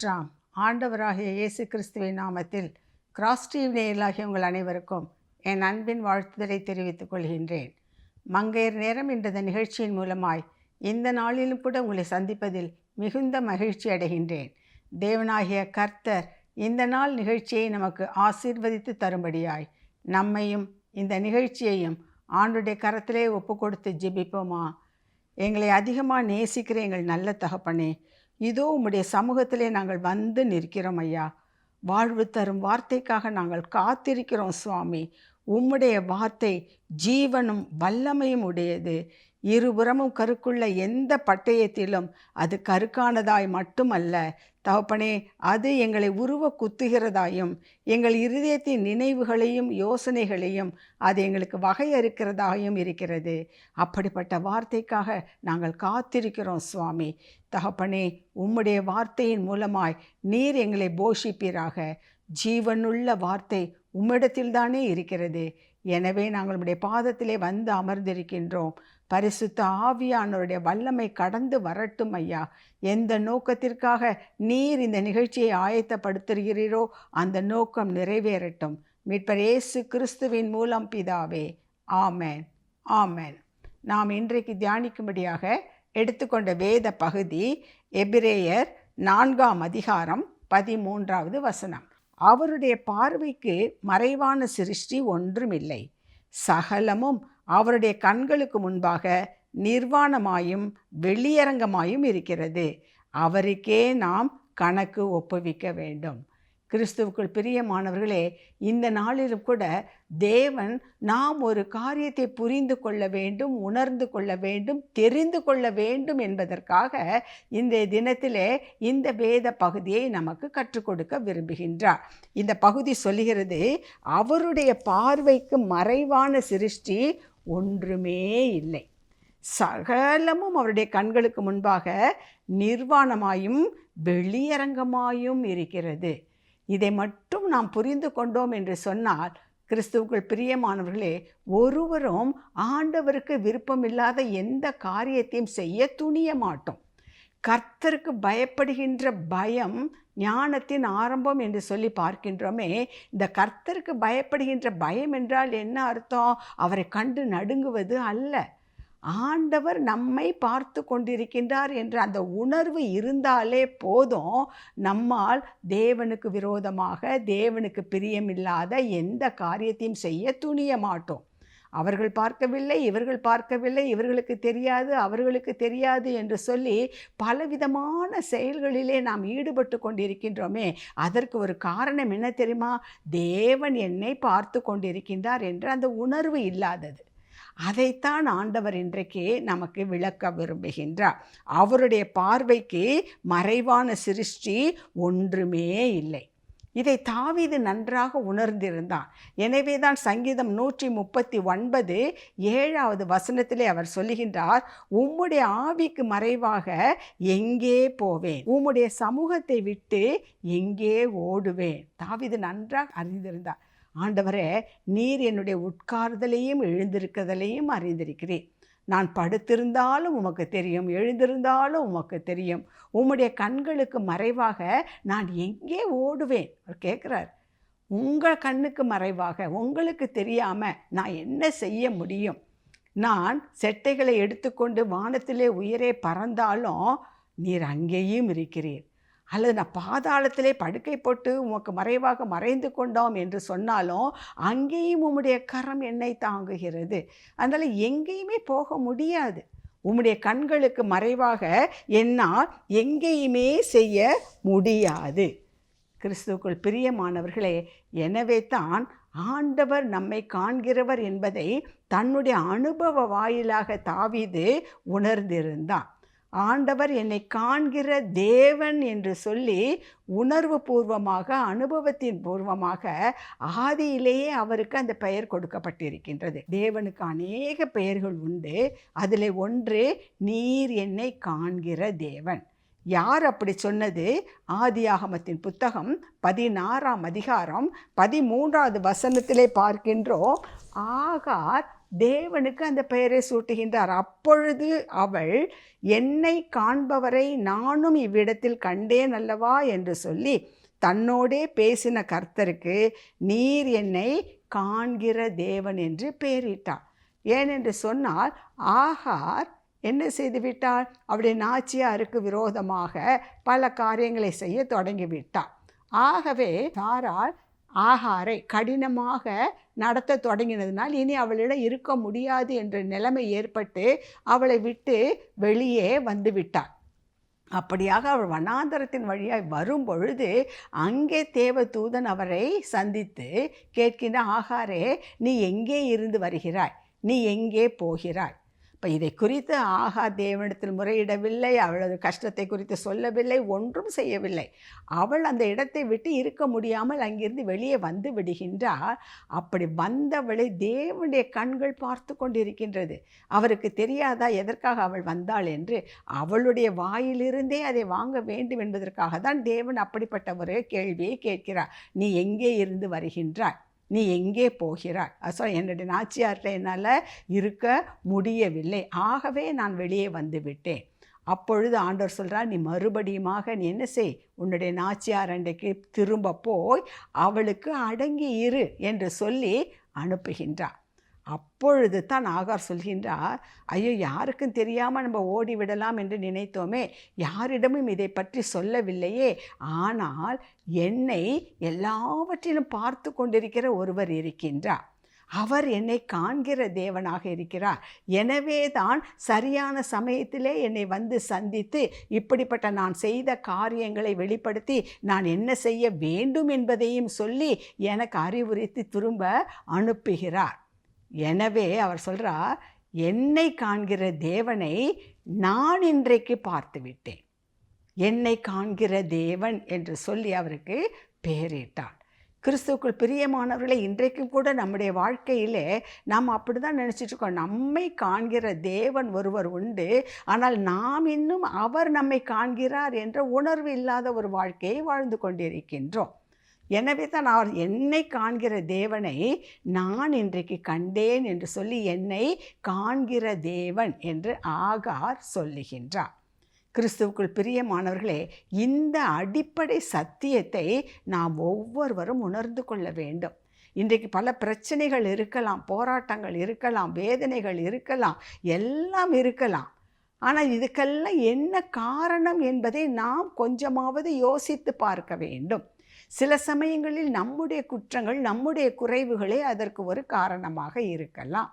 ஸ்தோத்திரம். ஆண்டவராகிய இயேசு கிறிஸ்துவின் நாமத்தில் கிராஸ் டிவி நேயர்களாகிய உங்கள் அனைவருக்கும் என் அன்பின் வாழ்த்துதலை தெரிவித்துக் கொள்கின்றேன். மங்கையர் நேரம் என்ற நிகழ்ச்சியின் மூலமாய் இந்த நாளிலும் கூட உங்களை சந்திப்பதில் மிகுந்த மகிழ்ச்சி அடைகின்றேன். தேவனாகிய கர்த்தர் இந்த நாள் நிகழ்ச்சியை நமக்கு ஆசீர்வதித்து தரும்படியாய் நம்மையும் இந்த நிகழ்ச்சியையும் ஆண்டுடைய கரத்திலே ஒப்பு கொடுத்து ஜெபிப்போமா. எங்களை அதிகமாக நேசிக்கிற எங்கள் நல்ல தகப்பனே, இதோ உம்முடைய சமூகத்திலே நாங்கள் வந்து நிற்கிறோம் ஐயா. வாழ்வு தரும் வார்த்தைக்காக நாங்கள் காத்திருக்கிறோம் சுவாமி. உம்முடைய வார்த்தை ஜீவனும் வல்லமையும் உடையது. இருபுறமும் கருக்குள்ள எந்த பட்டயத்திலும் அது கருக்கானதாய் மட்டுமல்ல தகப்பனே, அது எங்களை உருவ குத்துகிறதாயும் எங்கள் இருதயத்தின் நினைவுகளையும் யோசனைகளையும் அது எங்களுக்கு வகையறுக்கிறதாயும் இருக்கிறது. அப்படிப்பட்ட வார்த்தைக்காக நாங்கள் காத்திருக்கிறோம் சுவாமி. தகப்பனே, உம்முடைய வார்த்தையின் மூலமாய் நீர் எங்களை போஷிப்பீராக. ஜீவனுள்ள வார்த்தை உம்மிடத்தில்தானே இருக்கிறது. எனவே நாங்கள் உம்முடைய பாதத்திலே வந்து அமர்ந்திருக்கின்றோம். பரிசுத்த ஆவியானவருடைய வல்லமை கடந்து வரட்டும் ஐயா. எந்த நோக்கத்திற்காக நீர் இந்த நிகழ்ச்சியை ஆயத்தப்படுத்துகிறீரோ அந்த நோக்கம் நிறைவேறட்டும். மீட்பர் இயேசு கிறிஸ்துவின் மூலம் பிதாவே, ஆமேன் ஆமேன். நாம் இன்றைக்கு தியானிக்கும்படியாக எடுத்துக்கொண்ட வேத பகுதி எபிரேயர் 4ஆம் அதிகாரம் 13வது வசனம். அவருடைய பார்வைக்கு மறைவான சிருஷ்டி ஒன்றுமில்லை, சகலமும் அவருடைய கண்களுக்கு முன்பாக நிர்வாணமாயும் வெளியரங்கமாயும் இருக்கிறது. அவருக்கே நாம் கணக்கு ஒப்புவிக்க வேண்டும். கிறிஸ்துவுக்குள் பிரியமானவர்களே, இந்த நாளிலும் கூட தேவன் நாம் ஒரு காரியத்தை புரிந்து கொள்ள வேண்டும், உணர்ந்து கொள்ள வேண்டும், தெரிந்து கொள்ள வேண்டும் என்பதற்காக இந்த தினத்திலே இந்த வேத பகுதியை நமக்கு கற்றுக் கொடுக்க விரும்புகின்றார். இந்த பகுதி சொல்லுகிறது, அவருடைய பார்வைக்கு மறைவான சிருஷ்டி ஒன்றுமே இல்லை, சகலமும் அவருடைய கண்களுக்கு முன்பாக நிர்வாணமாயும் வெளியரங்கமாயும் இருக்கிறது. இதை மட்டும் நாம் புரிந்து கொண்டோம் என்று சொன்னால், கிறிஸ்துவுக்குள் பிரியமானவர்களே, ஒருவரும் ஆண்டவருக்கு விருப்பமில்லாத எந்த காரியத்தையும் செய்ய துணிய மாட்டோம். கர்த்தருக்கு பயப்படுகின்ற பயம் ஞானத்தின் ஆரம்பம் என்று சொல்லி பார்க்கின்றோமே. இந்த கர்த்தருக்கு பயப்படுகின்ற பயம் என்றால் என்ன அர்த்தம்? அவரை கண்டு நடுங்குவது அல்ல. ஆண்டவர் நம்மை பார்த்து கொண்டிருக்கின்றார் என்ற அந்த உணர்வு இருந்தாலே போதும், நம்மால் தேவனுக்கு விரோதமாக, தேவனுக்கு பிரியமில்லாத எந்த காரியத்தையும் செய்ய துணிய மாட்டோம். அவர்கள் பார்க்கவில்லை, இவர்கள் பார்க்கவில்லை, இவர்களுக்கு தெரியாது, அவர்களுக்கு தெரியாது என்று சொல்லி பலவிதமான செயல்களிலே நாம் ஈடுபட்டு கொண்டிருக்கின்றோமே. அதற்கு ஒரு காரணம் என்ன தெரியுமா? தேவன் என்னை பார்த்து கொண்டிருக்கின்றார் என்ற அந்த உணர்வு இல்லாதது. அதைத்தான் ஆண்டவர் இன்றைக்கு நமக்கு விளக்க விரும்புகின்றார். அவருடைய பார்வைக்கு மறைவான சிருஷ்டி ஒன்றுமே இல்லை. இதை தாவீது நன்றாக உணர்ந்திருந்தான். எனவே தான் சங்கீதம் 139 7வது வசனத்திலே அவர் சொல்லுகின்றார், உம்முடைய ஆவிக்கு மறைவாக எங்கே போவேன், உம்முடைய சமூகத்தை விட்டு எங்கே ஓடுவேன். தாவீது நன்றாக அறிந்திருந்தார். ஆண்டவரே, நீர் என்னுடைய உட்கார்தலையும் எழுந்திருக்கிறதையும் அறிந்திருக்கிறேன். நான் படுத்திருந்தாலும் உமக்கு தெரியும், எழுந்திருந்தாலும் உமக்கு தெரியும். உம்முடைய கண்களுக்கு மறைவாக நான் எங்கே ஓடுவேன்? அவர் கேட்குறார். உங்கள் கண்ணுக்கு மறைவாக உங்களுக்கு தெரியாமல் நான் என்ன செய்ய முடியும்? நான் செட்டைகளை எடுத்துக்கொண்டு வானத்திலே உயரே பறந்தாலும் நீர் அங்கேயும் இருக்கிறீர். அல்லது நான் பாதாளத்திலே படுக்கை போட்டு உமக்கு மறைவாக மறைந்து கொண்டோம் என்று சொன்னாலும் அங்கேயும் உம்முடைய கரம் என்னை தாங்குகிறது. அதனால் எங்கேயுமே போக முடியாது. உம்முடைய கண்களுக்கு மறைவாக என்னால் எங்கேயுமே செய்ய முடியாது. கிறிஸ்துவுக்குள் பிரியமானவர்களே, எனவே தான் ஆண்டவர் நம்மை காண்கிறவர் என்பதை தன்னுடைய அனுபவ வாயிலாக தாவீது உணர்ந்திருந்தான். ஆண்டவர் என்னை காண்கிற தேவன் என்று சொல்லி உணர்வு பூர்வமாக, அனுபவத்தின் பூர்வமாக ஆதியிலேயே அவருக்கு அந்த பெயர் கொடுக்கப்பட்டிருக்கின்றது. தேவனுக்கு அநேக பெயர்கள் உண்டு. அதில் ஒன்று நீர் என்னை காண்கிற தேவன். யார் அப்படி சொன்னது? ஆதியாகமத்தின் புத்தகம் 16ஆம் அதிகாரம் 13வது வசனத்திலே பார்க்கின்றோம். ஆகார் தேவனுக்கு அந்த பெயரை சூட்டுகின்றார். அப்பொழுது அவள், என்னை காண்பவரை நானும் இவ்விடத்தில் கண்டேன் அல்லவா என்று சொல்லி தன்னோடே பேசின கர்த்தருக்கு நீர் என்னை காண்கிற தேவன் என்று பெயரிட்டார். ஏனென்று சொன்னால் ஆகார் என்ன செய்துவிட்டாள்? அவருடைய நாச்சியாருக்கு விரோதமாக பல காரியங்களை செய்ய தொடங்கிவிட்டாள். ஆகவே சாராள் ஆகாரை கடினமாக நடத்த தொடங்கினதுனால் இனி அவளிடம் இருக்க முடியாது என்ற நிலைமை ஏற்பட்டு அவளை விட்டு வெளியே வந்து விட்டாள். அப்படியாக அவள் வனாந்தரத்தின் வழியாய் வரும் பொழுது அங்கே தேவதூதன் அவரை சந்தித்து கேட்கின்ற, ஆகாரே, நீ எங்கே இருந்து வருகிறாய்? நீ எங்கே போகிறாய்? இப்போ இதை குறித்து ஆகார் தேவனிடத்தில் முறையிடவில்லை, அவளது கஷ்டத்தை குறித்து சொல்லவில்லை, ஒன்றும் செய்யவில்லை. அவள் அந்த இடத்தை விட்டு இருக்க முடியாமல் அங்கிருந்து வெளியே வந்து விடுகின்றாள். அப்படி வந்தவளை தேவனுடைய கண்கள் பார்த்து கொண்டிருக்கின்றது. அவருக்கு தெரியாதா எதற்காக அவள் வந்தாள் என்று? அவளுடைய வாயிலிருந்தே அதை வாங்க வேண்டும் என்பதற்காக தான் தேவன் அப்படிப்பட்ட ஒரு கேள்வியை கேட்கிறார். நீ எங்கே இருந்து வருகின்றாய்? நீ எங்கே போகிறாய்? என்னுடைய நாச்சியார்கிட்ட என்னால் இருக்க முடியவில்லை, ஆகவே நான் வெளியே வந்து விட்டேன். அப்பொழுது ஆண்டவர் சொல்கிறார், நீ மறுபடியுமாக நீ என்ன செய், உன்னுடைய நாச்சியார் அண்டைக்கு திரும்ப போய் அவளுக்கு அடங்கி இரு என்று சொல்லி அனுப்புகின்றார். அப்பொழுது தான் ஆகார் சொல்கின்றார், ஐயோ, யாருக்கும் தெரியாமல் நம்ம ஓடிவிடலாம் என்று நினைத்தோமே, யாரிடமும் இதை பற்றி சொல்லவில்லையே. ஆனால் என்னை எல்லாவற்றிலும் பார்த்து கொண்டிருக்கிற ஒருவர் இருக்கின்றார். அவர் என்னை காண்கிற தேவனாக இருக்கிறார். எனவே தான் சரியான சமயத்திலே என்னை வந்து சந்தித்து இப்படிப்பட்ட நான் செய்த காரியங்களை வெளிப்படுத்தி நான் என்ன செய்ய வேண்டும் என்பதையும் சொல்லி எனக்கு அறிவுரைத்து திரும்ப அனுப்புகிறார். எனவே அவர் சொல்கிறார், என்னை காண்கிற தேவனை நான் இன்றைக்கு பார்த்து விட்டேன். என்னை காண்கிற தேவன் என்று சொல்லி அவருக்கு பெயரிட்டார். கிறிஸ்துவுக்குள் பிரியமானவர்களை, இன்றைக்கும் கூட நம்முடைய வாழ்க்கையிலே நாம் அப்படி தான் நினச்சிட்ருக்கோம், நம்மை காண்கிற தேவன் ஒருவர் உண்டு, ஆனால் நாம் இன்னும் அவர் நம்மை காண்கிறார் என்ற உணர்வு இல்லாத ஒரு வாழ்க்கையை வாழ்ந்து கொண்டிருக்கின்றோம். எனவே தான் அவர் என்னை காண்கிற தேவனை நான் இன்றைக்கு கண்டேன் என்று சொல்லி என்னை காண்கிற தேவன் என்று ஆகார் சொல்லுகின்றார். கிறிஸ்துவுக்குள் பிரியமானவர்களே, இந்த அடிப்படை சத்தியத்தை நாம் ஒவ்வொருவரும் உணர்ந்து கொள்ள வேண்டும். இன்றைக்கு பல பிரச்சனைகள் இருக்கலாம், போராட்டங்கள் இருக்கலாம், வேதனைகள் இருக்கலாம், எல்லாம் இருக்கலாம். ஆனால் இதுக்கெல்லாம் என்ன காரணம் என்பதை நாம் கொஞ்சமாவது யோசித்து பார்க்க வேண்டும். சில சமயங்களில் நம்முடைய குற்றங்கள், நம்முடைய குறைவுகளே அதற்கு ஒரு காரணமாக இருக்கலாம்.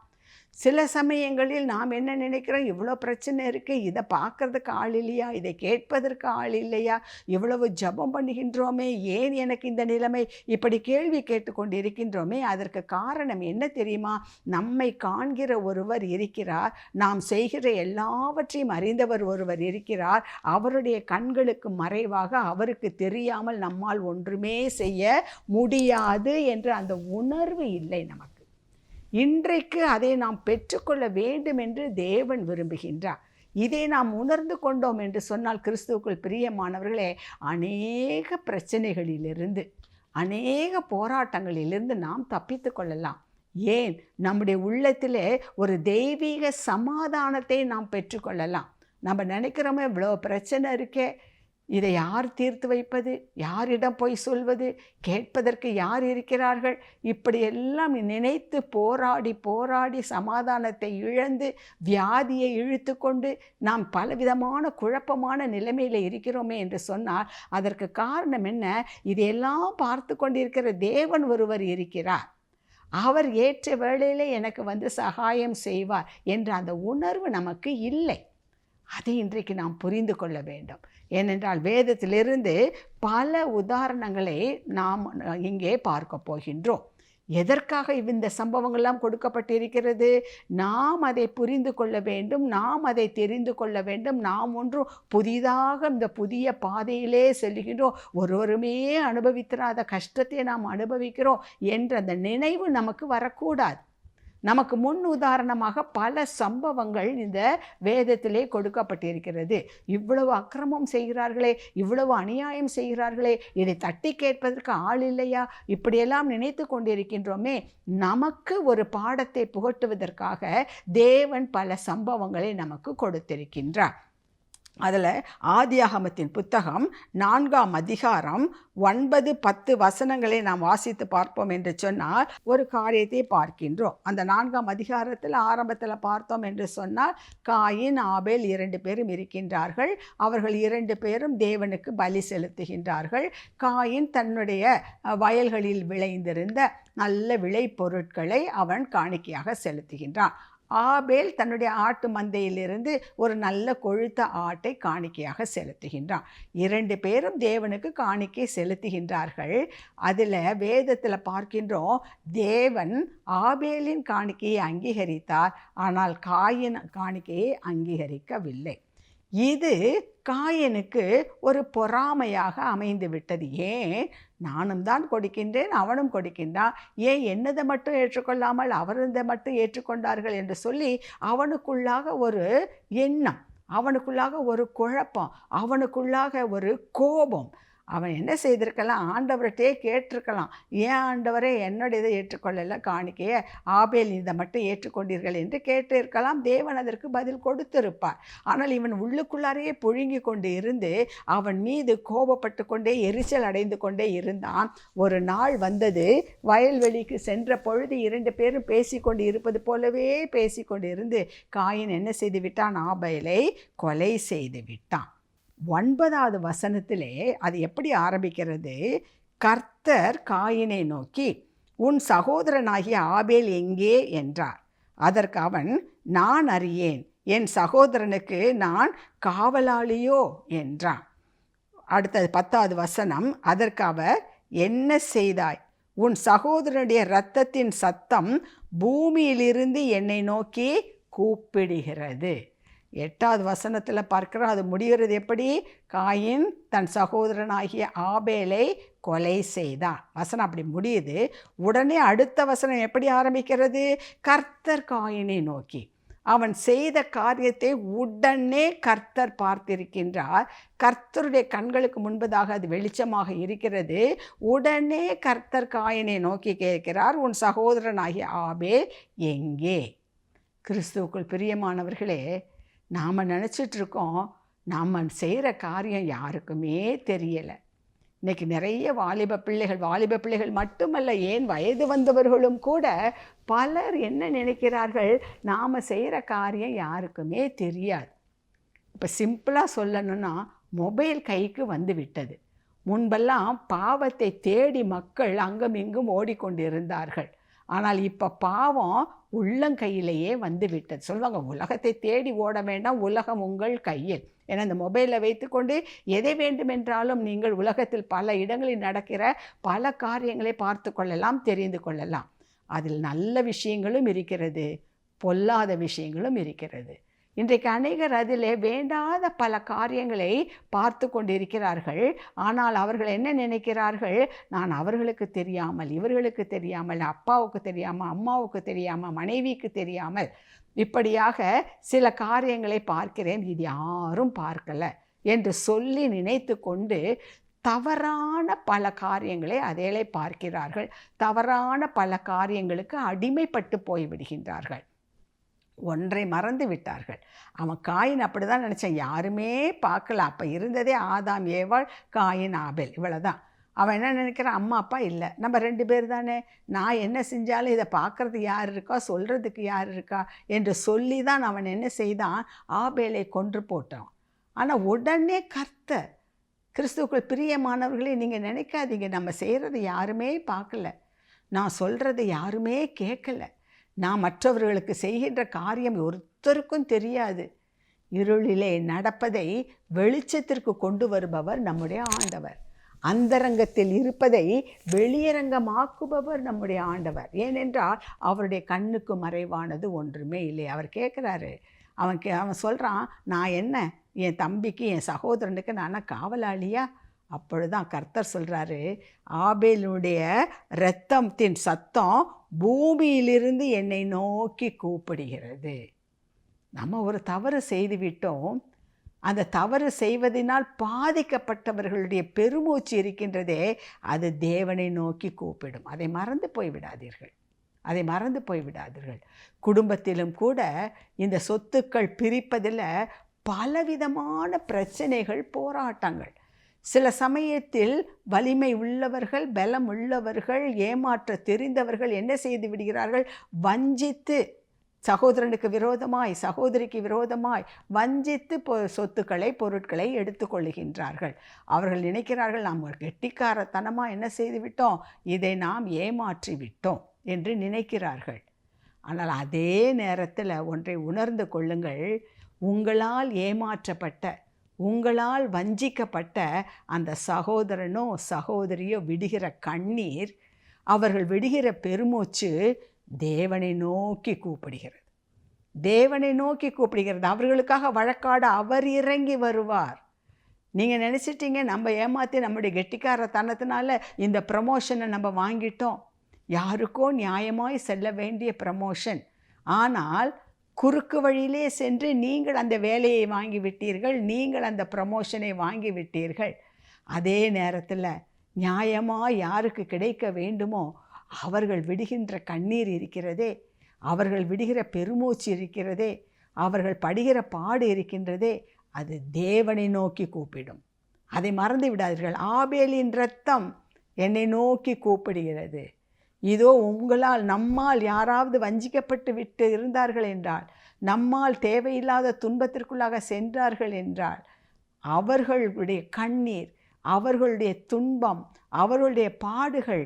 சில சமயங்களில் நாம் என்ன நினைக்கிறோம், இவ்வளோ பிரச்சனை இருக்குது, இதை பார்க்குறதுக்கு ஆள் இல்லையா, இதை கேட்பதற்கு ஆள் இல்லையா, இவ்வளவு ஜபம் பண்ணுகின்றோமே, ஏன் எனக்கு இந்த நிலைமை, இப்படி கேள்வி கேட்டுக்கொண்டு இருக்கின்றோமே. அதற்கு காரணம் என்ன தெரியுமா? நம்மை காண்கிற ஒருவர் இருக்கிறார், நாம் செய்கிற எல்லாவற்றையும் அறிந்தவர் ஒருவர் இருக்கிறார். அவருடைய கண்களுக்கு மறைவாக அவருக்கு தெரியாமல் நம்மால் ஒன்றுமே செய்ய முடியாது என்ற அந்த உணர்வு இல்லை நமக்கு. இன்றைக்கு அதை நாம் பெற்றுக்கொள்ள வேண்டும் என்று தேவன் விரும்புகின்றார். இதை நாம் உணர்ந்து கொண்டோம் என்று சொன்னால், கிறிஸ்துவுக்குள் பிரியமானவர்களே, அநேக பிரச்சனைகளிலிருந்து, அநேக போராட்டங்களிலிருந்து நாம் தப்பித்து கொள்ளலாம். ஏன்? நம்முடைய உள்ளத்திலே ஒரு தெய்வீக சமாதானத்தை நாம் பெற்றுக்கொள்ளலாம். நம்ம நினைக்கிறோமே, இவ்வளோ பிரச்சனை இருக்கே, இதை யார் தீர்த்து வைப்பது, யாரிடம் போய் சொல்வது, கேட்பதற்கு யார் இருக்கிறார்கள், இப்படியெல்லாம் நினைத்து போராடி போராடி சமாதானத்தை இழந்து வியாதியை இழுத்து கொண்டு நாம் பலவிதமான குழப்பமான நிலைமையில் இருக்கிறோமே என்று சொன்னால், அதற்கு காரணம் என்ன? இதையெல்லாம் பார்த்து கொண்டிருக்கிற தேவன் ஒருவர் இருக்கிறார். அவர் ஏற்ற வேளையிலே எனக்கு வந்து சகாயம் செய்வார் என்ற அந்த உணர்வு நமக்கு இல்லை. அதை இன்றைக்கு நாம் புரிந்து கொள்ள வேண்டும். ஏனென்றால் வேதத்திலிருந்து பல உதாரணங்களை நாம் இங்கே பார்க்க போகின்றோம். எதற்காக இந்த சம்பவங்கள்லாம் கொடுக்கப்பட்டிருக்கிறது? நாம் அதை புரிந்து கொள்ள வேண்டும், நாம் அதை தெரிந்து கொள்ள வேண்டும். நாம் ஒன்றும் புதிதாக இந்த புதிய பாதையிலே செல்கின்றோம், ஒருவருமே அனுபவித்திராத கஷ்டத்தை நாம் அனுபவிக்கிறோம் என்ற அந்த நினைவு நமக்கு வரக்கூடாது. நமக்கு முன் உதாரணமாக பல சம்பவங்கள் இந்த வேதத்திலே கொடுக்கப்பட்டிருக்கிறது. இவ்வளவு அக்கிரமம் செய்கிறார்களே, இவ்வளவு அநியாயம் செய்கிறார்களே, இதை தட்டி கேட்பதற்கு ஆள் இல்லையா, இப்படியெல்லாம் நினைத்து கொண்டிருக்கின்றோமே. நமக்கு ஒரு பாடத்தை புகட்டுவதற்காக தேவன் பல சம்பவங்களை நமக்கு கொடுத்திருக்கின்றார். அதில் ஆதியாகமத்தின் புத்தகம் 4ஆம் அதிகாரம் 9-10 வசனங்களை நாம் வாசித்து பார்ப்போம் என்று சொன்னால் ஒரு காரியத்தை பார்க்கின்றோம். அந்த 4ஆம் அதிகாரத்தில் ஆரம்பத்தில் பார்த்தோம் என்று சொன்னால் காயின் ஆபேல் 2 பேரும் இருக்கின்றார்கள். அவர்கள் 2 பேரும் தேவனுக்கு பலி செலுத்துகின்றார்கள். காயின் தன்னுடைய வயல்களில் விளைந்திருந்த நல்ல விளைபொருட்களை அவன் காணிக்கையாக செலுத்துகின்றான். ஆபேல் தன்னுடைய ஆட்டு மந்தையிலிருந்து ஒரு நல்ல கொழுத்த ஆட்டை காணிக்கையாக செலுத்துகின்றான். 2 பேரும் தேவனுக்கு காணிக்கை செலுத்துகின்றார்கள். அதில் வேதத்தில் பார்க்கின்றோம், தேவன் ஆபேலின் காணிக்கையை அங்கீகரித்தார், ஆனால் காயின் காணிக்கையை அங்கீகரிக்கவில்லை. இது காயனுக்கு ஒரு பொறாமையாக அமைந்து விட்டது. ஏன், நானும் தான் கொடுக்கின்றேன், அவனும் கொடுக்கின்றான், ஏன் என்னதை மட்டும் ஏற்றுக்கொள்ளாமல் அவரதை மட்டும் ஏற்றுக்கொண்டார்கள் என்று சொல்லி அவனுக்குள்ளாக ஒரு எண்ணம், அவனுக்குள்ளாக ஒரு குழப்பம், அவனுக்குள்ளாக ஒரு கோபம். அவன் என்ன செய்திருக்கலாம், ஆண்டவர்கிட்டே கேட்டிருக்கலாம், ஏன் ஆண்டவரே என்னுடைய இதை ஏற்றுக்கொள்ளலை, காணிக்கையை ஆபேல் இதை மட்டும் ஏற்றுக்கொண்டீர்கள் என்று கேட்டிருக்கலாம். தேவன் அதற்கு பதில் கொடுத்திருப்பார். ஆனால் இவன் உள்ளுக்குள்ளாரையே புழுங்கி கொண்டு இருந்து அவன் மீது கோபப்பட்டு கொண்டே எரிச்சல் அடைந்து கொண்டே இருந்தான். ஒரு நாள் வந்தது, வயல்வெளிக்கு சென்ற பொழுது 2 பேரும் பேசிக்கொண்டு இருப்பது போலவே பேசிக்கொண்டு இருந்து காயின் என்ன செய்து விட்டான், ஆபேலை கொலை செய்து விட்டான். 9வது வசனத்திலே அது எப்படி ஆரம்பிக்கிறது, கர்த்தர் காயினை நோக்கி உன் சகோதரனாகிய ஆபேல் எங்கே என்றார். அதற்கு அவன், நான் அறியேன், என் சகோதரனுக்கு நான் காவலாளியோ என்றான். அடுத்தது 10வது வசனம், அதற்கு அவர், என்ன செய்தாய், உன் சகோதரனுடைய இரத்தத்தின் சத்தம் பூமியிலிருந்து என்னை நோக்கி கூப்பிடுகிறது. 8வது வசனத்தில் பார்க்கிறோம், அது முடிகிறது எப்படி, காயின் தன் சகோதரனாகிய ஆபேலை கொலை செய்தான். வசனம் அப்படி முடியுது. உடனே அடுத்த வசனம் எப்படி ஆரம்பிக்கிறது, கர்த்தர் காயினை நோக்கி. அவன் செய்த காரியத்தை உடனே கர்த்தர் பார்த்திருக்கின்றார். கர்த்தருடைய கண்களுக்கு முன்பதாக அது வெளிச்சமாக இருக்கிறது. உடனே கர்த்தர் காயினை நோக்கி கேட்கிறார், உன் சகோதரனாகிய ஆபேல் எங்கே? கிறிஸ்துவுக்குள் பிரியமானவர்களே, நாம் நினச்சிட்ருக்கோம் நாம் செய்கிற காரியம் யாருக்குமே தெரியலை. இன்றைக்கி நிறைய வாலிப பிள்ளைகள் மட்டுமல்ல, ஏன் வயது வந்தவர்களும் கூட பலர் என்ன நினைக்கிறார்கள், நாம் செய்கிற காரியம் யாருக்குமே தெரியாது. இப்போ சிம்பிளாக சொல்லணும்னா, மொபைல் கைக்கு வந்து விட்டது. முன்பெல்லாம் பாவத்தை தேடி மக்கள் அங்கும் இங்கும் ஓடிக்கொண்டிருந்தார்கள். ஆனால் இப்போ பாவம் உள்ளங்கையிலேயே வந்து விட்டது. சொல்லுவாங்க, உலகத்தை தேடி ஓட வேண்டாம், உலகம் உங்கள் கையில். ஏன்னா இந்த மொபைலை வைத்துக்கொண்டு எதை வேண்டுமென்றாலும் நீங்கள் உலகத்தில் பல இடங்களில் நடக்கிற பல காரியங்களை பார்த்து கொள்ளலாம், தெரிந்து கொள்ளலாம். அதில் நல்ல விஷயங்களும் இருக்கிறது, பொல்லாத விஷயங்களும் இருக்கிறது. இன்றைக்கு அநேகர் அதில் வேண்டாத பல காரியங்களை பார்த்து கொண்டிருக்கிறார்கள். ஆனால் அவர்கள் என்ன நினைக்கிறார்கள், நான் அவர்களுக்கு தெரியாமல், இவர்களுக்கு தெரியாமல், அப்பாவுக்கு தெரியாமல், அம்மாவுக்கு தெரியாமல், மனைவிக்கு தெரியாமல் இப்படியாக சில காரியங்களை பார்க்கிறேன், இது யாரும் பார்க்கலை என்று சொல்லி நினைத்து கொண்டு தவறான பல காரியங்களை அதேளை பார்க்கிறார்கள். தவறான பல காரியங்களுக்கு அடிமைப்பட்டு போய்விடுகின்றார்கள். ஒன்றை மறந்து விட்டார்கள். அவன் காயின் அப்படி தான் நினச்சான், யாருமே பார்க்கல. அப்போ இருந்ததே ஆதாம் ஏவாள் காயின் ஆபேல், இவ்வளோதான். அவன் என்ன நினைக்கிறான், அம்மா அப்பா இல்லை, நம்ம 2 பேர் தானே, நான் என்ன செஞ்சாலும் இதை பார்க்குறது யார் இருக்கா, சொல்கிறதுக்கு யார் இருக்கா என்று சொல்லி தான் அவன் என்ன செய்தான், ஆபேலை கொன்று போட்டான். ஆனால் உடனே கர்த்தர், கிறிஸ்துவுக்குள் பிரியமானவர்களே, நீங்கள் நினைக்காதீங்க நம்ம செய்கிறது யாருமே பார்க்கல, நான் சொல்கிறது யாருமே கேட்கலை, நான் மற்றவர்களுக்கு செய்கின்ற காரியம் ஒருத்தருக்கும் தெரியாது. இருளிலே நடப்பதை வெளிச்சத்திற்கு கொண்டு வருபவர் நம்முடைய ஆண்டவர். அந்தரங்கத்தில் இருப்பதை வெளியரங்கமாக்குபவர் நம்முடைய ஆண்டவர். ஏனென்றால் அவருடைய கண்ணுக்கு மறைவானது ஒன்றுமே இல்லை. அவர் கேட்குறாரு, அவன் சொல்கிறான், நான் என்ன என் தம்பிக்கு என் சகோதரனுக்கு நான் காவலாளியா? அப்பொழுதுதான் கர்த்தர் சொல்கிறாரு, ஆபேலுடைய இரத்தத்தின் சத்தம் பூமியிலிருந்து என்னை நோக்கி கூப்பிடுகிறது. நம்ம ஒரு தவறு செய்து விட்டோம். அந்த தவறு செய்வதனால் பாதிக்கப்பட்டவர்களுடைய பெருமூச்சு இருக்கின்றதே, அது தேவனை நோக்கி கூப்பிடும். அதை மறந்து போய்விடாதீர்கள், அதை மறந்து போய்விடாதீர்கள். குடும்பத்திலும் கூட இந்த சொத்துக்கள் பிரிப்பதில் பலவிதமான பிரச்சனைகள், போராட்டங்கள். சில சமயத்தில் வலிமை உள்ளவர்கள், பலம் உள்ளவர்கள், ஏமாற்ற தெரிந்தவர்கள் என்ன செய்து விடுகிறார்கள்? வஞ்சித்து, சகோதரனுக்கு விரோதமாய், சகோதரிக்கு விரோதமாய் வஞ்சித்து சொத்துக்களை, பொருட்களை எடுத்துக்கொள்ளுகின்றார்கள். அவர்கள் நினைக்கிறார்கள், நாம் ஒரு கெட்டிக்காரத்தனமாக என்ன செய்து விட்டோம், இதை நாம் ஏமாற்றி விட்டோம் என்று நினைக்கிறார்கள். ஆனால் அதே நேரத்தில் ஒன்றை உணர்ந்து கொள்ளுங்கள், உங்களால் ஏமாற்றப்பட்ட, உங்களால் வஞ்சிக்கப்பட்ட அந்த சகோதரனோ சகோதரியோ விடுகிற கண்ணீர், அவர்கள் விடுகிற பெருமூச்சு தேவனை நோக்கி கூப்பிடுகிறது. தேவனை நோக்கி கூப்பிடுகிறது. அவர்களுக்காக வழக்காட அவர் இறங்கி வருவார். நீங்கள் நினச்சிட்டீங்க நம்ம ஏமாற்றி நம்முடைய கெட்டிக்காரத்தனத்தினால இந்த ப்ரமோஷனை நம்ம வாங்கிட்டோம். யாருக்கோ நியாயமாய் செல்ல வேண்டிய ப்ரமோஷன். ஆனால் குறுக்கு வழியிலே சென்று நீங்கள் அந்த வேலையை வாங்கிவிட்டீர்கள், நீங்கள் அந்த ப்ரமோஷனை வாங்கிவிட்டீர்கள். அதே நேரத்தில் நியாயமாக யாருக்கு கிடைக்க வேண்டுமோ அவர்கள் விடுகின்ற கண்ணீர் இருக்கிறதே, அவர்கள் விடுகிற பெருமூச்சு இருக்கிறதே, அவர்கள் படுகிற பாடு இருக்கின்றதே, அது தேவனை நோக்கி கூப்பிடும். அதை மறந்து விடாதீர்கள். ஆபேலின் இரத்தம் என்னை நோக்கி கூப்பிடுகிறது. இதோ உங்களால், நம்மால் யாராவது வஞ்சிக்கப்பட்டு விட்டு இருந்தார்கள் என்றால், நம்மால் தேவையில்லாத துன்பத்திற்குள்ளாக சென்றார்கள் என்றால், அவர்களுடைய கண்ணீர், அவர்களுடைய துன்பம், அவர்களுடைய பாடுகள்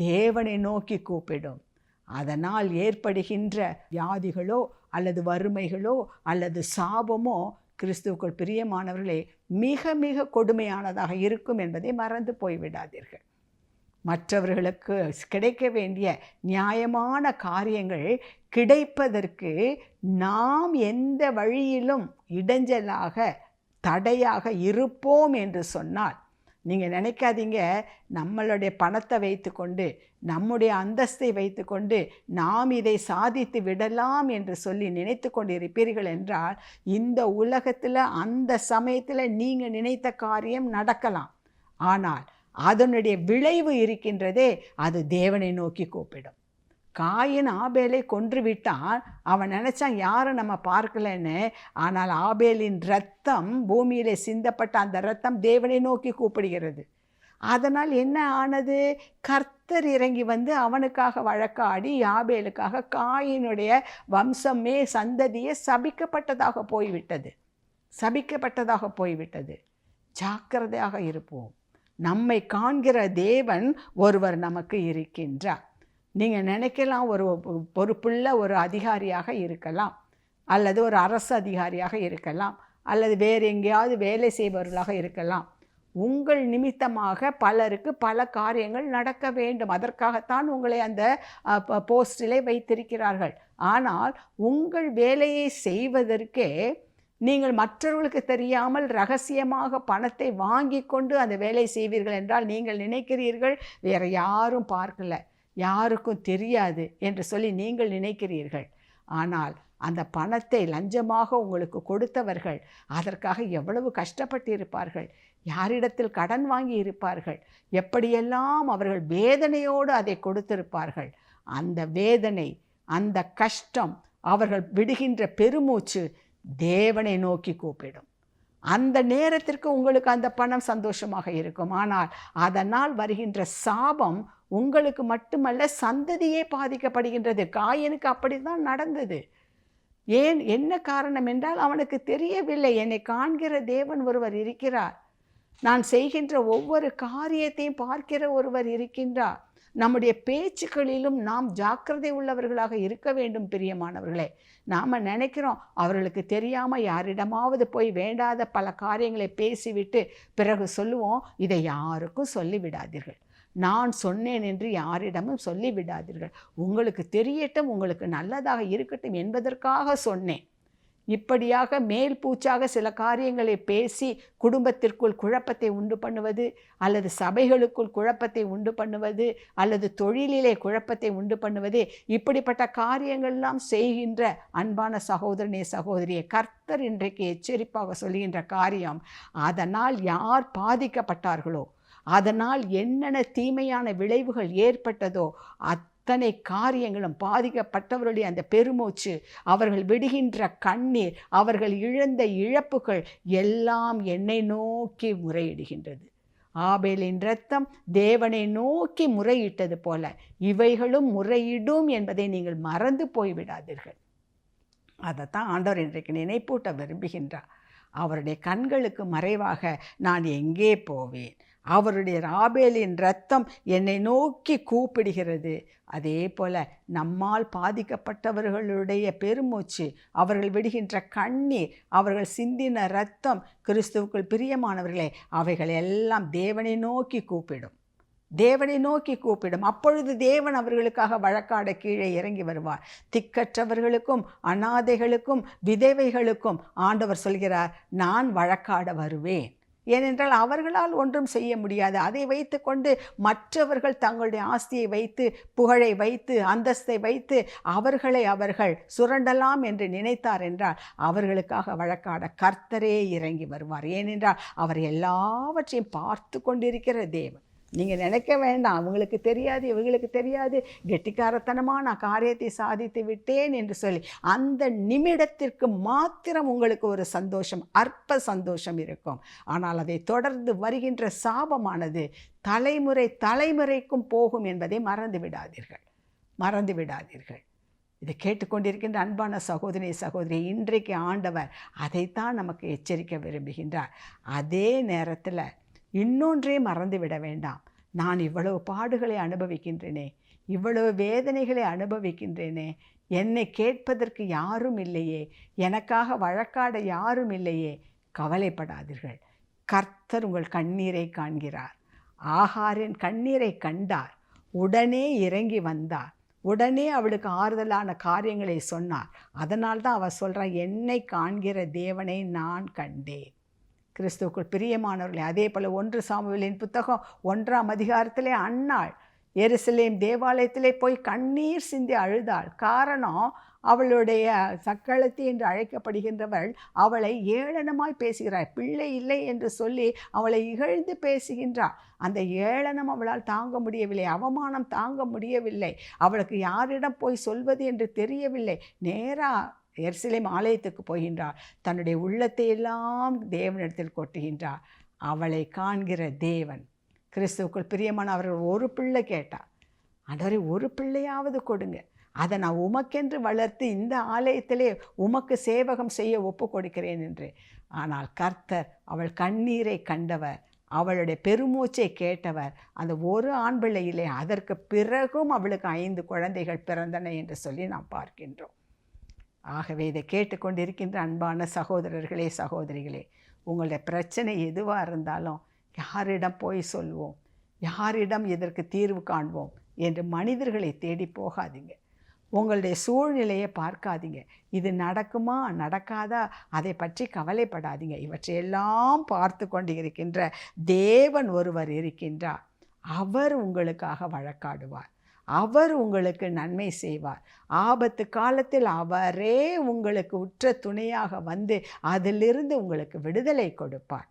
தேவனை நோக்கி கூப்பிடும். அதனால் ஏற்படுகின்ற வியாதிகளோ அல்லது வறுமைகளோ அல்லது சாபமோ கிறிஸ்துவுக்குள் பிரியமானவர்களே மிக மிக கொடுமையானதாக இருக்கும் என்பதை மறந்து போய்விடாதீர்கள். மற்றவர்களுக்கு கிடைக்க வேண்டிய நியாயமான காரியங்கள் கிடைப்பதற்கு நாம் எந்த வழியிலும் இடைஞ்சலாக, தடையாக இருப்போம் என்று சொன்னால், நீங்கள் நினைக்காதீங்க நம்மளுடைய பணத்தை வைத்துக்கொண்டு, நம்முடைய அந்தஸ்தை வைத்துக்கொண்டு நாம் இதை சாதித்து விடலாம் என்று சொல்லி நினைத்து கொண்டு இருப்பீர்கள் என்றால், இந்த உலகத்தில் அந்த சமயத்தில் நீங்கள் நினைத்த காரியம் நடக்கலாம். ஆனால் அதனுடைய விளைவு இருக்கின்றதே, அது தேவனை நோக்கி கூப்பிடும். காயின் ஆபேலை கொன்று விட்டான். அவன் நினச்சான் யாரும் நம்ம பார்க்கலன்னு. ஆனால் ஆபேலின் இரத்தம், பூமியிலே சிந்தப்பட்ட அந்த இரத்தம் தேவனை நோக்கி கூப்பிடுகிறது. அதனால் என்ன ஆனது? கர்த்தர் இறங்கி வந்து அவனுக்காக வழக்காடி ஆபேலுக்காக காயினுடைய வம்சமே, சந்ததியே சபிக்கப்பட்டதாக போய்விட்டது, சபிக்கப்பட்டதாக போய்விட்டது. ஜாக்கிரதையாக இருப்போம். நம்மை காண்கிற தேவன் ஒருவர் நமக்கு இருக்கின்றார். நீங்கள் நினைக்கலாம், ஒரு பொறுப்புள்ள ஒரு அதிகாரியாக இருக்கலாம், அல்லது ஒரு அரசு அதிகாரியாக இருக்கலாம், அல்லது வேறு எங்கேயாவது வேலை செய்பவர்களாக இருக்கலாம். உங்கள் நிமித்தமாக பலருக்கு பல காரியங்கள் நடக்க வேண்டும். அதற்காகத்தான் உங்களை அந்த போஸ்டிலே வைத்திருக்கிறார்கள். ஆனால் உங்கள் வேலையை செய்வதற்கே நீங்கள் மற்றவர்களுக்கு தெரியாமல் ரகசியமாக பணத்தை வாங்கி கொண்டு அந்த வேலை செய்வீர்கள் என்றால், நீங்கள் நினைக்கிறீர்கள் வேறு யாரும் பார்க்கல, யாருக்கும் தெரியாது என்று சொல்லி நீங்கள் நினைக்கிறீர்கள். ஆனால் அந்த பணத்தை லஞ்சமாக உங்களுக்கு கொடுத்தவர்கள் அதற்காக எவ்வளவு கஷ்டப்பட்டு இருப்பார்கள், யாரிடத்தில் கடன் வாங்கி இருப்பார்கள், எப்படியெல்லாம் அவர்கள் வேதனையோடு அதை கொடுத்திருப்பார்கள். அந்த வேதனை, அந்த கஷ்டம், அவர்கள் விடுகின்ற பெருமூச்சு தேவனை நோக்கி கூப்பிடும். அந்த நேரத்திற்கு உங்களுக்கு அந்த பணம் சந்தோஷமாக இருக்கும். ஆனால் அதனால் வருகின்ற சாபம் உங்களுக்கு மட்டுமல்ல, சந்ததியே பாதிக்கப்படுகின்றது. காயனுக்கு அப்படித்தான் நடந்தது. ஏன், என்ன காரணம் என்றால், அவனுக்கு தெரியவில்லை என்னை காண்கிற தேவன் ஒருவர் இருக்கிறார், நான் செய்கின்ற ஒவ்வொரு காரியத்தையும் பார்க்கிற ஒருவர் இருக்கின்றார். நம்முடைய பேச்சுக்களிலும் நாம் ஜாக்கிரதை உள்ளவர்களாக இருக்க வேண்டும். பிரியமானவர்களே, நாம் நினைக்கிறோம் அவர்களுக்கு தெரியாமல் யாரிடமாவது போய் வேண்டாத பல காரியங்களை பேசிவிட்டு பிறகு சொல்லுவோம், இதை யாருக்கும் சொல்லிவிடாதீர்கள், நான் சொன்னேன் என்று யாரிடமும் சொல்லிவிடாதீர்கள், உங்களுக்கு தெரியட்டும், உங்களுக்கு நல்லதாக இருக்கட்டும் என்பதற்காக சொன்னேன் இப்படியாக மேல் பூச்சாக சில காரியங்களை பேசி குடும்பத்திற்குள் குழப்பத்தை உண்டு பண்ணுவது, அல்லது சபைகளுக்குள் குழப்பத்தை உண்டு பண்ணுவது, அல்லது தொழிலிலே குழப்பத்தை உண்டு பண்ணுவது, இப்படிப்பட்ட காரியங்கள்லாம் செய்கின்ற அன்பான சகோதரனே சகோதரியே, கர்த்தர் இன்றைக்கு எச்சரிப்பாக சொல்கின்ற காரியம், அதனால் யார் பாதிக்கப்பட்டார்களோ, அதனால் என்னென்ன தீமையான விளைவுகள் ஏற்பட்டதோ அத்தனை காரியங்களும், பாதிக்கப்பட்டவருடைய அந்த பெருமூச்சு, அவர்கள் விடுகின்ற கண்ணீர், அவர்கள் இழந்த இழப்புகள் எல்லாம் என்னை நோக்கி முறையிடுகின்றது. ஆபேலின் இரத்தம் தேவனை நோக்கி முறையிட்டது போல இவைகளும் முறையிடும் என்பதை நீங்கள் மறந்து போய்விடாதீர்கள். அதைத்தான் ஆண்டவர் இன்றைக்கு நினைப்பூட்ட விரும்புகின்றார். அவருடைய கண்களுக்கு மறைவாக நான் எங்கே போவேன்? அவருடைய ஆபேலின் இரத்தம் என்னை நோக்கி கூப்பிடுகிறது. அதே போல நம்மால் பாதிக்கப்பட்டவர்களுடைய பெருமூச்சு, அவர்கள் விடுகின்ற கண்ணீர், அவர்கள் சிந்தின இரத்தம், கிறிஸ்துவுக்குள் பிரியமானவர்களே, அவைகள் எல்லாம் தேவனை நோக்கி கூப்பிடும், தேவனை நோக்கி கூப்பிடும். அப்பொழுது தேவன் அவர்களுக்காக வழக்காட கீழே இறங்கி வருவார். திக்கற்றவர்களுக்கும் அனாதைகளுக்கும் விதவைகளுக்கும் ஆண்டவர் சொல்கிறார், நான் வழக்காட வருவேன். ஏனென்றால் அவர்களால் ஒன்றும் செய்ய முடியாது. அதை வைத்து கொண்டு மற்றவர்கள் தங்களுடைய ஆஸ்தியை வைத்து, புகழை வைத்து, அந்தஸ்தை வைத்து அவர்கள் சுரண்டலாம் என்று நினைத்தார் என்றால் அவர்களுக்காக வழக்காட கர்த்தரே இறங்கி வருவார். ஏனென்றால் அவர் எல்லாவற்றையும் பார்த்து கொண்டிருக்கிற தேவன். நீங்கள் நினைக்க வேண்டாம், அவங்களுக்கு தெரியாது, இவங்களுக்கு தெரியாது, கெட்டிக்காரத்தனமாக நான் காரியத்தை சாதித்து விட்டேன் என்று சொல்லி அந்த நிமிடத்திற்கு மாத்திரம் உங்களுக்கு ஒரு சந்தோஷம், அற்ப சந்தோஷம் இருக்கும். ஆனால் அதை தொடர்ந்து வருகின்ற சாபமானது தலைமுறைக்கும் போகும் என்பதை மறந்து விடாதீர்கள். இதை கேட்டுக்கொண்டிருக்கின்ற அன்பான சகோதரி சகோதரி, இன்றைக்கு ஆண்டவர் அதைத்தான் நமக்கு எச்சரிக்க விரும்புகின்றார். அதே நேரத்தில் இன்னொன்றே மறந்துவிட வேண்டாம். நான் இவ்வளவு பாடுகளை அனுபவிக்கின்றேனே, இவ்வளவு வேதனைகளை அனுபவிக்கின்றேனே, என்னை கேட்பதற்கு யாரும் இல்லையே, எனக்காக வழக்காட யாரும் இல்லையே. கவலைப்படாதீர்கள். கர்த்தர் உங்கள் கண்ணீரை காண்கிறார். ஆகாரின் கண்ணீரை கண்டார், உடனே இறங்கி வந்தார், உடனே அவளுக்கு ஆறுதலான காரியங்களை சொன்னார். அதனால்தான் அவர் சொல்கிறார், என்னை காண்கிற தேவனை நான் கண்டேன். கிறிஸ்துவுக்குள் பிரியமானவர்களே, அதே போல் 1 சாமுவேலின் புத்தகம் 1ஆம் அதிகாரத்திலே அன்னாள் எருசலேம் தேவாலயத்திலே போய் கண்ணீர் சிந்தி அழுதாள். காரணம், அவளுடைய சக்களத்தி என்று அழைக்கப்படுகின்றவள் அவளை ஏளனமாய் பேசுகிறாள். பிள்ளை இல்லை என்று சொல்லி அவளை இகழ்ந்து பேசுகின்றாள். அந்த ஏளனம் அவளால் தாங்க முடியவில்லை, அவமானம் தாங்க முடியவில்லை. அவளுக்கு யாரிடம் போய் சொல்வது என்று தெரியவில்லை. நேராக எருசலேம் ஆலயத்துக்கு போகின்றார். தன்னுடைய உள்ளத்தை எல்லாம் தேவனிடத்தில் கொட்டுகின்றார். அவளை காண்கிற தேவன், கிறிஸ்துவுக்குள் பிரியமான அவர்கள் ஒரு பிள்ளை கேட்டார். ஆண்டவரே, ஒரு பிள்ளையாவது கொடுங்க, அதை நான் உமக்கென்று வளர்த்து இந்த ஆலயத்திலே உமக்கு சேவகம் செய்ய ஒப்பு கொடுக்கிறேன் என்று. ஆனால் கர்த்தர் அவள் கண்ணீரை கண்டவர், அவளுடைய பெருமூச்சை கேட்டவர். அந்த ஒரு ஆண் பிள்ளையிலே அதற்கு பிறகும் அவளுக்கு 5 குழந்தைகள் பிறந்தன என்று சொல்லி நாம் பார்க்கின்றோம். ஆகவே இதை கேட்டுக்கொண்டிருக்கின்ற அன்பான சகோதரர்களே சகோதரிகளே, உங்களுடைய பிரச்சனை எதுவாக இருந்தாலும் யாரிடம் போய் சொல்வோம், யாரிடம் இதற்கு தீர்வு காண்போம் என்று மனிதர்களை தேடி போகாதீங்க. உங்களுடைய சூழ்நிலையை பார்க்காதீங்க. இது நடக்குமா நடக்காதா அதை பற்றி கவலைப்படாதீங்க. இவற்றையெல்லாம் பார்த்து கொண்டு இருக்கின்ற தேவன் ஒருவர் இருக்கின்றார். அவர் உங்களுக்காக வழக்காடுவார், அவர் உங்களுக்கு நன்மை செய்வார். ஆபத்து காலத்தில் அவரே உங்களுக்கு உற்ற துணையாக வந்து அதிலிருந்து உங்களுக்கு விடுதலை கொடுப்பார்.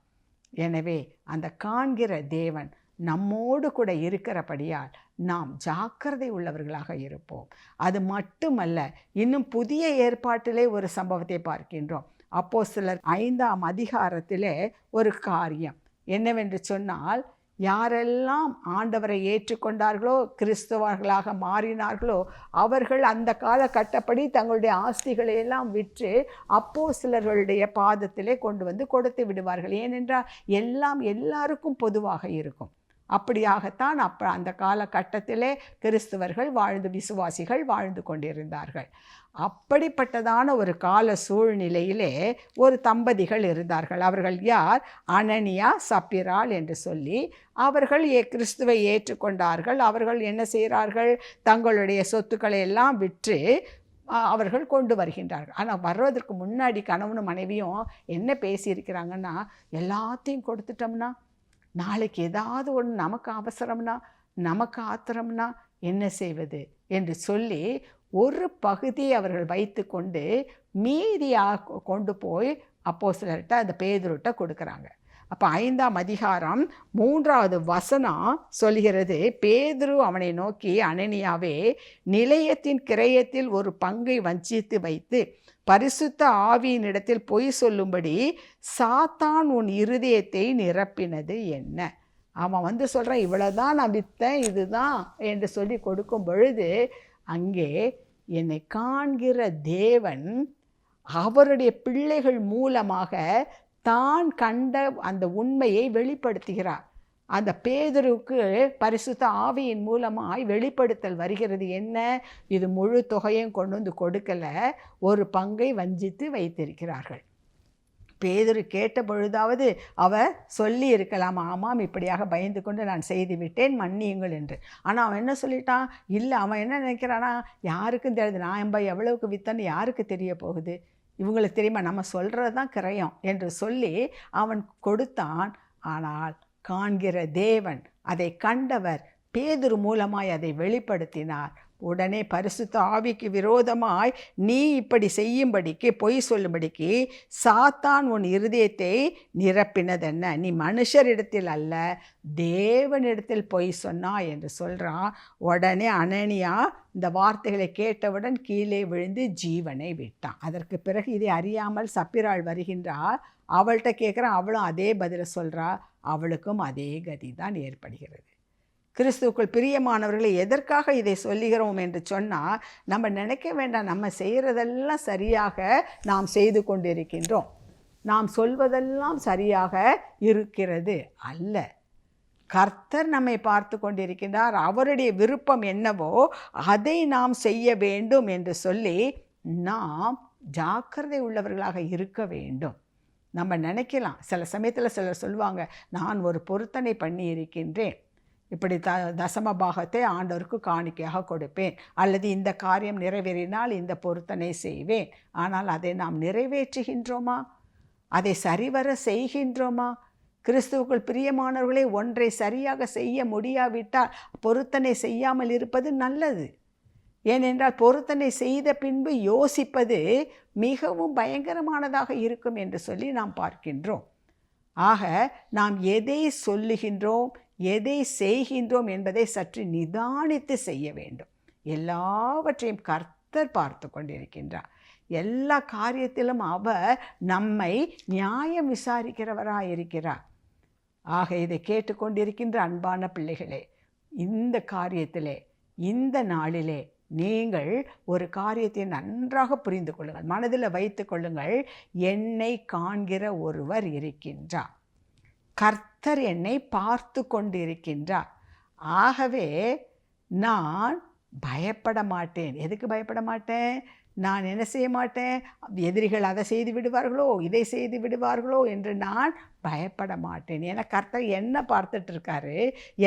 எனவே அந்த காண்கிற தேவன் நம்மோடு கூட இருக்கிறபடியால் நாம் ஜாக்கிரதை உள்ளவர்களாக இருப்போம். அது மட்டுமல்ல, இன்னும் புதிய ஏற்பாட்டிலே ஒரு சம்பவத்தை பார்க்கின்றோம். அப்போஸ்தலர் 5ஆம் அதிகாரத்திலே ஒரு காரியம் என்னவென்று சொன்னால், யாரெல்லாம் ஆண்டவரை ஏற்றுக்கொண்டார்களோ, கிறிஸ்தவர்களாக மாறினார்களோ, அவர்கள் அந்த காலகட்டப்படி தங்களுடைய ஆஸ்திகளை எல்லாம் விற்று அப்போஸ்தலர்களுடைய பாதத்திலே கொண்டு வந்து கொடுத்து விடுவார்கள். ஏனென்றால் எல்லாம் எல்லாருக்கும் பொதுவாக இருக்கும். அப்படியாகத்தான் அந்த காலகட்டத்திலே கிறிஸ்தவர்கள் விசுவாசிகள் வாழ்ந்து கொண்டிருந்தார்கள். அப்படிப்பட்டதான ஒரு கால சூழ்நிலையிலே ஒரு தம்பதிகள் இருந்தார்கள். அவர்கள் யார்? அனனியா சப்பிராள் என்று சொல்லி அவர்கள் கிறிஸ்துவை ஏற்றுக்கொண்டார்கள். அவர்கள் என்ன செய்கிறார்கள்? தங்களுடைய சொத்துக்களை எல்லாம் விற்று அவர்கள் கொண்டு வருகின்றார்கள். ஆனால் வர்றதற்கு முன்னாடி கணவனும் மனைவியும் என்ன பேசியிருக்கிறாங்கன்னா, எல்லாத்தையும் கொடுத்துட்டோம்னா, நாளைக்கு ஏதாவது ஒன்று நமக்கு அவசரம்னா, நமக்கு ஆத்திரம்னா என்ன செய்வது என்று சொல்லி ஒரு பகுதியை அவர்கள் வைத்து கொண்டு மீதியாக கொண்டு போய் அப்போஸ்தலர்கிட்ட அந்த பேதுருட்ட கொடுக்குறாங்க. அப்போ 5ஆம் அதிகாரம் 3வது வசனம் சொல்கிறது, பேதுரு அவனை நோக்கி, அனனியாவே, நிலையத்தின் கிரயத்தில் ஒரு பங்கை வஞ்சித்து வைத்து பரிசுத்த ஆவியினிடத்தில் பொய் சொல்லும்படி சாத்தான் உன் இருதயத்தை நிரப்பினது என்ன? அவன் சொல்கிறான், இவ்வளோதான் நான் விற்றேன், இதுதான் என்று சொல்லி கொடுக்கும் பொழுது அங்கே என்னை காண்கிற தேவன் அவருடைய பிள்ளைகள் மூலமாக தான் கண்ட அந்த உண்மையை வெளிப்படுத்துகிறார். அந்த பேதுருவுக்கு பரிசுத்த ஆவியின் மூலமாய் வெளிப்படுத்தல் வருகிறது. என்ன? இது முழு தொகையும் கொண்டு வந்து கொடுக்கலை, ஒரு பங்கை வஞ்சித்து வைத்திருக்கிறார்கள். பேதுரு கேட்ட பொழுதாவது அவர் சொல்லி இருக்கலாம், ஆமாம் இப்படியாக பயந்து கொண்டு நான் செய்து விட்டேன், மன்னியுங்கள் என்று. ஆனால் அவன் என்ன சொல்லிட்டான்? இல்லை, அவன் என்ன நினைக்கிறானா, யாருக்கும் தெரியுது, நான் எவ்வளவுக்கு வித்தன்னு யாருக்கு தெரிய போகுது, இவங்களுக்கு தெரியுமா, நம்ம சொல்கிறது தான் கிரயம் என்று சொல்லி அவன் கொடுத்தான். ஆனால் காண்கிற தேவன், அதை கண்டவர் பேதுரு மூலமாய் அதை வெளிப்படுத்தினார். உடனே பரிசுத்த ஆவிக்கு விரோதமாய் நீ இப்படி செய்யும்படிக்கு, பொய் சொல்லும்படிக்கு சாத்தான் உன் இருதயத்தை நிரப்பினதென்ன? நீ மனுஷரிடத்தில் அல்ல, தேவனிடத்தில் பொய் சொன்னாய் என்று சொல்கிறான். உடனே அனனியா இந்த வார்த்தைகளை கேட்டவுடன் கீழே விழுந்து ஜீவனை விட்டான். அதற்கு பிறகு இதை அறியாமல் சப்பிராள் வருகின்றார். அவள்கிட்ட கேட்குறான், அவளும் அதே பதிலை சொல்கிறா. அவளுக்கும் அதே கதி தான் ஏற்படுகிறது. கிறிஸ்துவுக்குள் பிரியமானவர்களை, எதற்காக இதை சொல்லுகிறோம் என்று சொன்னால், நம்ம நினைக்க வேண்டாம் நம்ம செய்கிறதெல்லாம் சரியாக நாம் செய்து கொண்டிருக்கின்றோம், நாம் சொல்வதெல்லாம் சரியாக இருக்கிறது அல்ல. கர்த்தர் நம்மை பார்த்து கொண்டிருக்கின்றார். அவருடைய விருப்பம் என்னவோ அதை நாம் செய்ய வேண்டும் என்று சொல்லி நாம் ஜாக்கிரதை உள்ளவர்களாக இருக்க வேண்டும். நம்ம நினைக்கலாம், சில சமயத்தில் சிலர் சொல்லுவாங்க, நான் ஒரு பொருத்தனை பண்ணி இருக்கின்றேன், இப்படி தசம பாகத்தை ஆண்டவருக்கு காணிக்கையாக கொடுப்பேன், அல்லது இந்த காரியம் நிறைவேறினால் இந்த பொருத்தனை செய்வேன். ஆனால் அதை நாம் நிறைவேற்றுகின்றோமா? அதை சரிவர செய்கின்றோமா? கிறிஸ்துவுக்குள் பிரியமானவர்களே, ஒன்றை சரியாக செய்ய முடியாவிட்டால் பொருத்தனை செய்யாமல் இருப்பது நல்லது. ஏனென்றால் பொருத்தனை செய்த பின்பு யோசிப்பது மிகவும் பயங்கரமானதாக இருக்கும் என்று சொல்லி நாம் பார்க்கின்றோம். ஆக நாம் எதை சொல்லுகின்றோம், எதை செய்கின்றோம் என்பதை சற்று நிதானித்து செய்ய வேண்டும். எல்லாவற்றையும் கர்த்தர் பார்த்து கொண்டிருக்கின்றார். எல்லா காரியத்திலும் அவர் நம்மை நியாயம் விசாரிக்கிறவராயிருக்கிறார். ஆக இதை கேட்டுக்கொண்டிருக்கின்ற அன்பான பிள்ளைகளே, இந்த காரியத்திலே, இந்த நாளிலே நீங்கள் ஒரு காரியத்தை நன்றாக புரிந்து கொள்ளுங்கள், மனதில் வைத்து கொள்ளுங்கள். என்னை காண்கிற ஒருவர் இருக்கின்றார், கர்த்தர் என்னை பார்த்து கொண்டிருக்கின்றார். ஆகவே நான் பயப்பட மாட்டேன். எதுக்கு பயப்பட மாட்டேன்? நான் என்ன செய்ய மாட்டேன், எதிரிகள் அதை செய்து விடுவார்களோ, இதை செய்து விடுவார்களோ என்று நான் பயப்பட மாட்டேன். ஏன்னா கர்த்தர் என்ன பார்த்துட்டு இருக்காரு.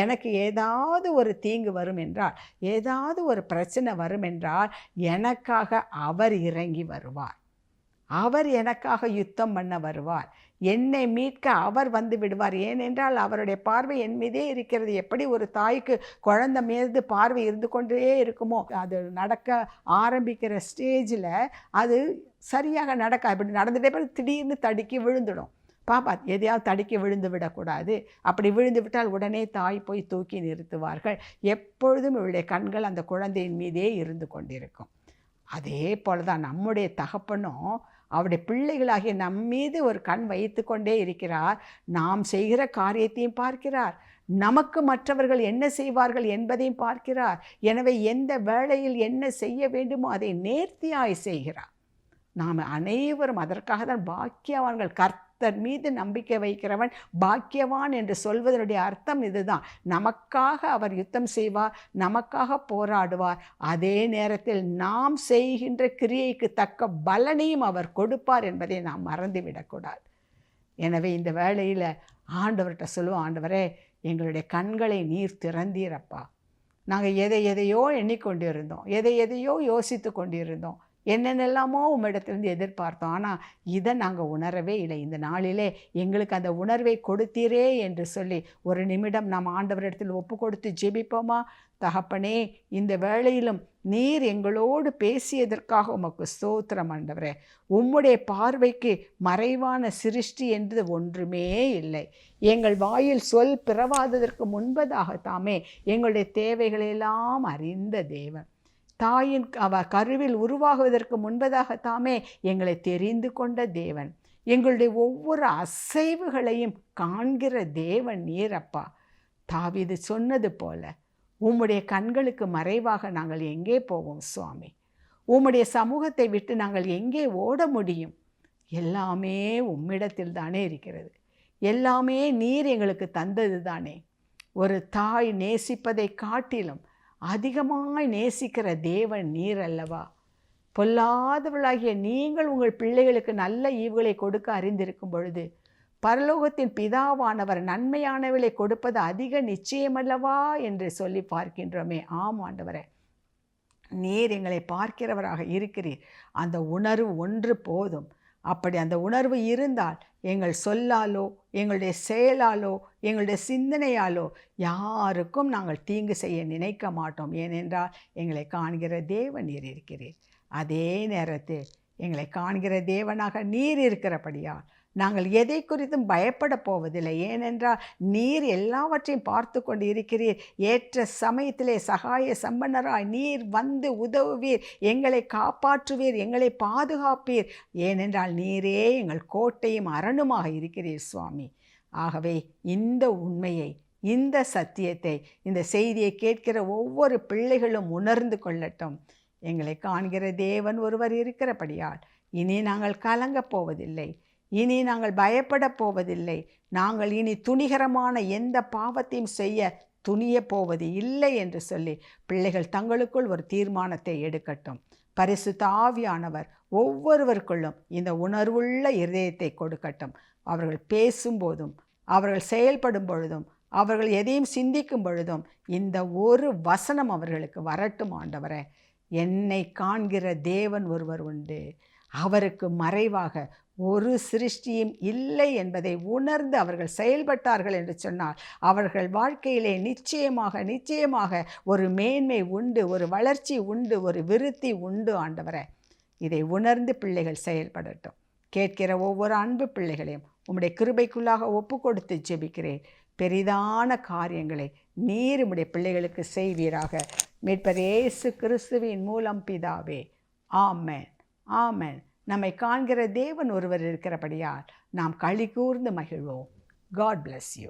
எனக்கு ஏதாவது ஒரு தீங்கு வரும் என்றால், ஏதாவது ஒரு பிரச்சனை வரும் என்றால், எனக்காக அவர் இறங்கி வருவார், அவர் எனக்காக யுத்தம் பண்ண வருவார், என்னை மீட்க அவர் வந்து விடுவார். ஏனென்றால் அவருடைய பார்வை என் மீதே இருக்கிறது. எப்படி ஒரு தாய்க்கு குழந்தை மீது பார்வை இருந்து கொண்டே இருக்குமோ, அது நடக்க ஆரம்பிக்கிற ஸ்டேஜில் அது சரியாக நடக்க, இப்படி நடந்துகிட்டே போய் திடீர்னு தடுக்கி விழுந்துடும். பாப்பா எதையாவது தடுக்கி விழுந்து விடக்கூடாது. அப்படி விழுந்து விட்டால் உடனே தாய் போய் தூக்கி நிறுத்துவார்கள். எப்பொழுதும் இவளுடைய கண்கள் அந்த குழந்தையின் மீதே இருந்து கொண்டிருக்கும். அதே போல தான் நம்முடைய தகப்பனும் அவருடைய பிள்ளைகளாகிய நம்மீது ஒரு கண் வைத்து கொண்டே இருக்கிறார். நாம் செய்கிற காரியத்தையும் பார்க்கிறார், நமக்கு மற்றவர்கள் என்ன செய்வார்கள் என்பதையும் பார்க்கிறார். எனவே எந்த வேளையில் என்ன செய்ய வேண்டுமோ அதை நேர்த்தியாய் செய்கிறார். நாம் அனைவரும் அதற்காக தான் பாக்கியவான்கள். கர்த்தர் மீது நம்பிக்கை வைக்கிறவன் பாக்கியவான் என்று சொல்வதனுடைய அர்த்தம் இதுதான். நமக்காக அவர் யுத்தம் செய்வார், நமக்காக போராடுவார். அதே நேரத்தில் நாம் செய்கின்ற கிரியைக்கு தக்க பலனையும் அவர் கொடுப்பார் என்பதை நாம் மறந்துவிடக்கூடாது. எனவே இந்த வேளையில் ஆண்டவர்கிட்ட சொல்லுவோம், ஆண்டவரே எங்களுடைய கண்களை நீர் திறந்தீரப்பா. நாங்கள் எதையோ எண்ணிக்கொண்டிருந்தோம், எதையோ யோசித்து கொண்டிருந்தோம். என்னென்னலாமோ உம்மிடத்திலிருந்து எதிர்பார்த்தோம். ஆனால் இதை நாங்கள் உணரவே இல்லை. இந்த நாளிலே எங்களுக்கு அந்த உணர்வை கொடுத்தீரே என்று சொல்லி ஒரு நிமிடம் நாம் ஆண்டவரிடத்தில் ஒப்பு கொடுத்து ஜெபிப்போமா? தகப்பனே, இந்த வேளையிலும் நீர் எங்களோடு பேசியதற்காக உமக்கு ஸ்தோத்திரம் ஆண்டவரே. உம்முடைய பார்வைக்கு மறைவான சிருஷ்டி என்று ஒன்றுமே இல்லை. எங்கள் வாயில் சொல் பிறவாததற்கு முன்பதாகத்தாமே எங்களுடைய தேவைகளெல்லாம் அறிந்த தேவன். தாயின் கருவில் உருவாகுவதற்கு முன்பதாகத்தாமே எங்களை தெரிந்து கொண்ட தேவன். எங்களுடைய ஒவ்வொரு அசைவுகளையும் காண்கிற தேவன் நீரப்பா. தாவீது சொன்னது போல உம்முடைய கண்களுக்கு மறைவாக நாங்கள் எங்கே போவோம் சுவாமி? உம்முடைய சமூகத்தை விட்டு நாங்கள் எங்கே ஓட முடியும்? எல்லாமே உம்மிடத்தில் தானே இருக்கிறது. எல்லாமே நீர் எங்களுக்கு தந்தது தானே. ஒரு தாய் நேசிப்பதை காட்டிலும் அதிகமாய் நேசிக்கிற தேவன் நீர் அல்லவா? பொல்லாதவளாகிய நீங்கள் உங்கள் பிள்ளைகளுக்கு நல்ல ஈவுகளை கொடுக்க அறிந்திருக்கும் பொழுது பரலோகத்தின் பிதாவானவர் நன்மையானவளை கொடுப்பது அதிக நிச்சயமல்லவா என்று சொல்லி பார்க்கின்றோமே. ஆம் ஆண்டவரே, நீர் எங்களை பார்க்கிறவராக இருக்கிறீர். அந்த உணர்வு ஒன்று போதும். அப்படி அந்த உணர்வு இருந்தால் எங்கள் சொல்லாலோ எங்களுடைய செயலாலோ எங்களுடைய சிந்தனையாலோ யாருக்கும் நாங்கள் தீங்கு செய்ய நினைக்க மாட்டோம். ஏனென்றால் எங்களை காண்கிற தேவன் நீர் இருக்கிறீர். அதே நேரத்தில் எங்களை காண்கிற தேவனாக நீர் இருக்கிறபடியால் நாங்கள் எதை குறித்தும் பயப்பட போவதில்லை. ஏனென்றால் நீர் எல்லாவற்றையும் பார்த்து கொண்டு இருக்கிறீர். ஏற்ற சமயத்திலே சகாய சம்பன்னராய் நீர் வந்து உதவுவீர், எங்களை காப்பாற்றுவீர், எங்களை பாதுகாப்பீர். ஏனென்றால் நீரே எங்கள் கோட்டையும் அரணுமாக இருக்கிறீர் சுவாமி. ஆகவே இந்த உண்மையை, இந்த சத்தியத்தை, இந்த செய்தியை கேட்கிற ஒவ்வொரு பிள்ளைகளும் உணர்ந்து கொள்ளட்டும். எங்களை காண்கிற தேவன் ஒருவர் இருக்கிறபடியால் இனி நாங்கள் கலங்கப் போவதில்லை. இனி நாங்கள் பயப்பட போவதில்லை. நாங்கள் இனி துணிகரமான எந்த பாவத்தையும் செய்ய துணிய போவது இல்லை என்று சொல்லி பிள்ளைகள் தங்களுக்குள் ஒரு தீர்மானத்தை எடுக்கட்டும். பரிசுத்த ஆவியானவர் ஒவ்வொருவருக்குள்ளும் இந்த உணர்வுள்ள இருதயத்தை கொடுக்கட்டும். அவர்கள் பேசும்போதும் அவர்கள் செயல்படும் பொழுதும் அவர்கள் எதையும் சிந்திக்கும் பொழுதும் இந்த ஒரு வசனம் அவர்களுக்கு வரட்டும். ஆண்டவரே, என்னை காண்கிற தேவன் ஒருவர் உண்டு, அவருக்கு மறைவாக ஒரு சிருஷ்டியும் இல்லை என்பதை உணர்ந்து அவர்கள் செயல்பட்டார்கள் என்று சொன்னால் அவர்கள் வாழ்க்கையிலே நிச்சயமாக ஒரு மேன்மை உண்டு, ஒரு வளர்ச்சி உண்டு, ஒரு விருத்தி உண்டு. ஆண்டவரே, இதை உணர்ந்து பிள்ளைகள் செயல்படட்டும். கேட்கிற ஒவ்வொரு அன்பு பிள்ளைகளையும் உம்முடைய கிருபைக்குள்ளாக ஒப்பு கொடுத்து ஜெபிக்கிறேன். பெரிதான காரியங்களை நீர் உம்முடைய பிள்ளைகளுக்கு செய்வீராக. மீட்பர் இயேசு கிறிஸ்துவின் மூலம் பிதாவே, ஆமென், ஆமென். நம்மை காண்கிற தேவன் ஒருவர் இருக்கிறபடியால் நாம் களி கூர்ந்து மகிழ்வோம். God bless you.